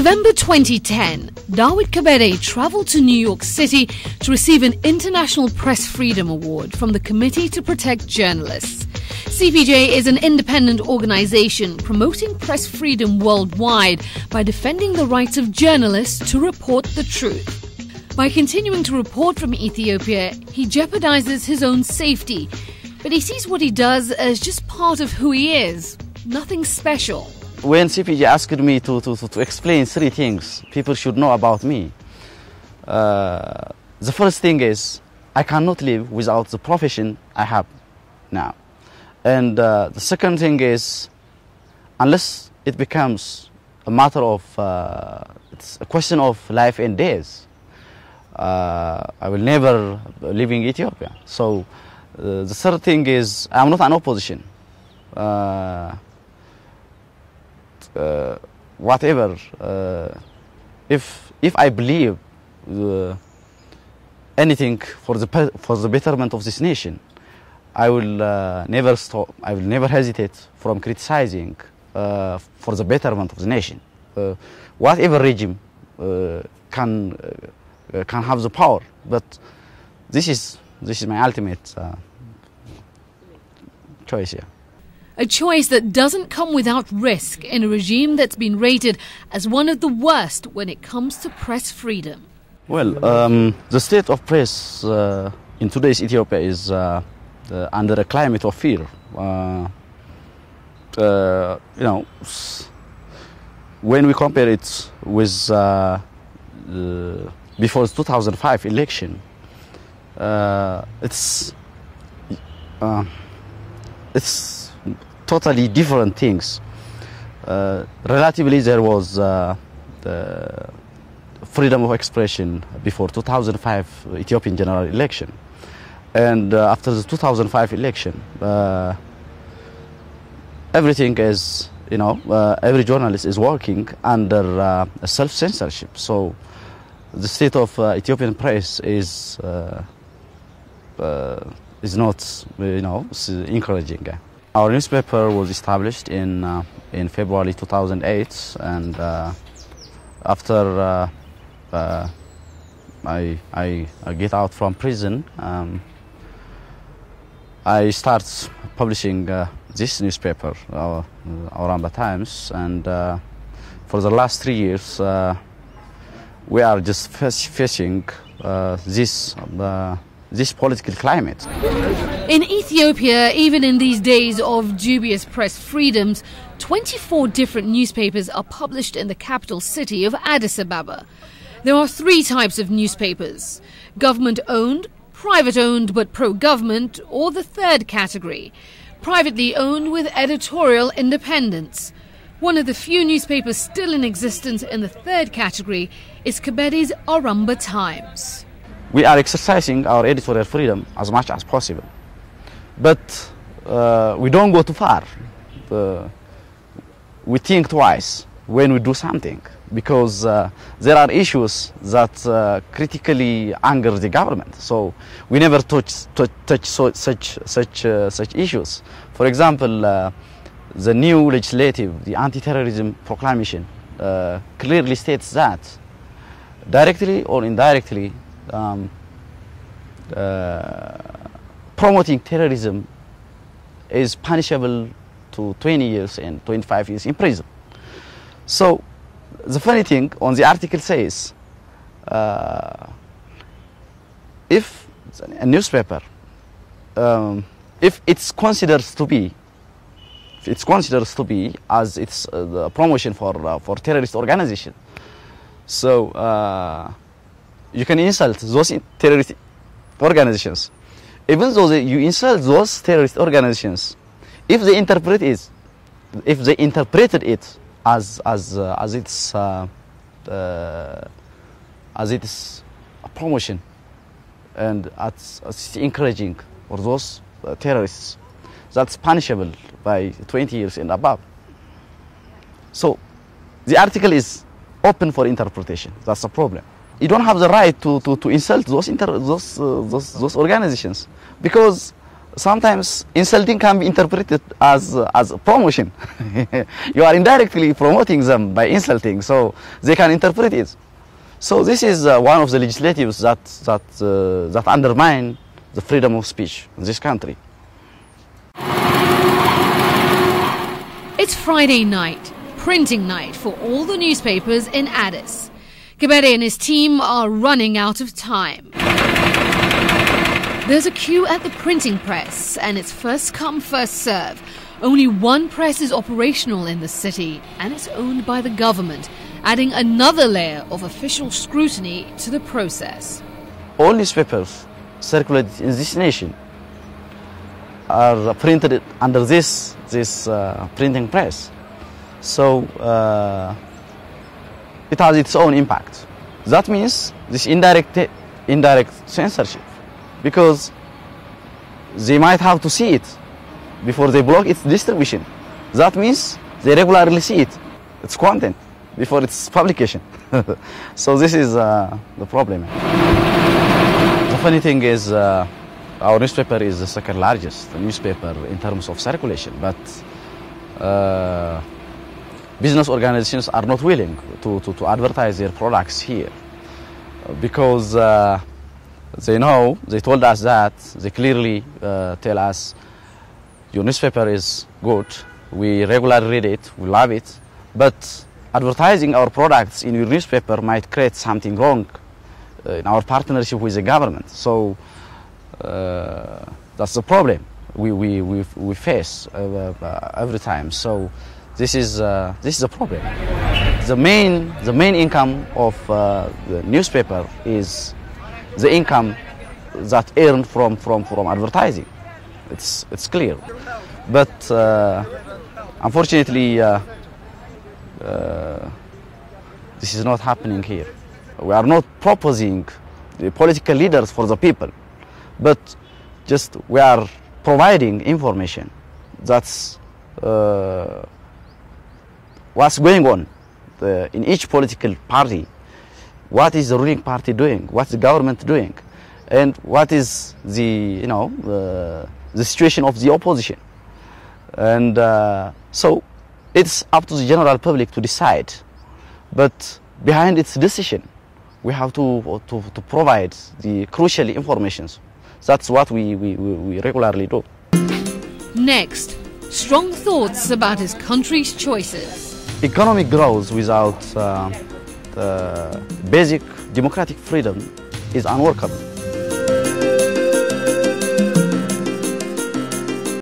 November 2010, Dawit Kebede traveled to New York City to receive an International Press Freedom Award from the Committee to Protect Journalists. CPJ is an independent organization promoting press freedom worldwide by defending the rights of journalists to report the truth. By continuing to report from Ethiopia, he jeopardizes his own safety, but he sees what he does as just part of who he is, nothing special. When CPJ asked me to explain three things people should know about me, the first thing is I cannot live without the profession I have now. And the second thing is, unless it becomes a matter of, it's a question of life and death, I will never live in Ethiopia. So the third thing is I'm not an opposition. Whatever, if I believe anything for the betterment of this nation, I will never stop. I will never hesitate from criticizing for the betterment of the nation. Whatever regime can have the power, but this is my ultimate choice here. A choice that doesn't come without risk in a regime that's been rated as one of the worst when it comes to press freedom. Well, the state of press in today's Ethiopia is under a climate of fear. When we compare it with before the 2005 election, it's totally different things. Relatively, there was the freedom of expression before 2005 Ethiopian general election, and after the 2005 election, everything is, every journalist is working under self-censorship. So the state of Ethiopian press is not, encouraging. Our newspaper was established in February 2008, and after I get out from prison, I start publishing this newspaper, Auramba Times, and for the last 3 years we are just facing this political climate. In Ethiopia, even in these days of dubious press freedoms, 24 different newspapers are published in the capital city of Addis Ababa. There are 3 types of newspapers: government-owned, private-owned but pro-government, or the third category, privately owned with editorial independence. One of the few newspapers still in existence in the third category is Kebede's Auramba Times. We are exercising our editorial freedom as much as possible, but we don't go too far. We think twice when we do something, because there are issues that critically anger the government. So we never touch such issues. For example, the new legislative, the anti-terrorism proclamation, clearly states that directly or indirectly, promoting terrorism is punishable to 20 years and 25 years in prison. So the funny thing on the article says, if a newspaper, if it's considered to be as it's the promotion for terrorist organization, so you can insult those terrorist organizations. Even though you insult those terrorist organizations, if they interpreted it as it's a promotion and as encouraging for those terrorists, that's punishable by 20 years and above. So the article is open for interpretation. That's a problem. You don't have the right to insult those organizations, because sometimes insulting can be interpreted as a promotion. You are indirectly promoting them by insulting, so they can interpret it. So this is one of the legislatives that undermine the freedom of speech in this country. It's Friday night, printing night for all the newspapers in Addis. Kebede and his team are running out of time. There's a queue at the printing press, and it's first come, first serve. Only one press is operational in the city, and it's owned by the government, adding another layer of official scrutiny to the process. All newspapers circulated in this nation are printed under this printing press. So it has its own impact. That means this indirect censorship, because they might have to see it before they block its distribution. That means they regularly see its content before its publication. So this is the problem. The funny thing is, our newspaper is the second largest newspaper in terms of circulation, but business organizations are not willing to advertise their products here because they told us that, they clearly tell us, your newspaper is good, we regularly read it, we love it, but advertising our products in your newspaper might create something wrong in our partnership with the government. So that's the problem we face every time. So this is a problem. The main income of the newspaper is the income that earned from advertising. It's clear, but unfortunately this is not happening here. We are not proposing the political leaders for the people, but just we are providing information. That's what's going on in each political party. What is the ruling party doing? What's the government doing? And what is the situation of the opposition? And so it's up to the general public to decide. But behind its decision, we have to provide the crucial information. That's what we regularly do. Next, strong thoughts about his country's choices. Economic growth without basic democratic freedom is unworkable.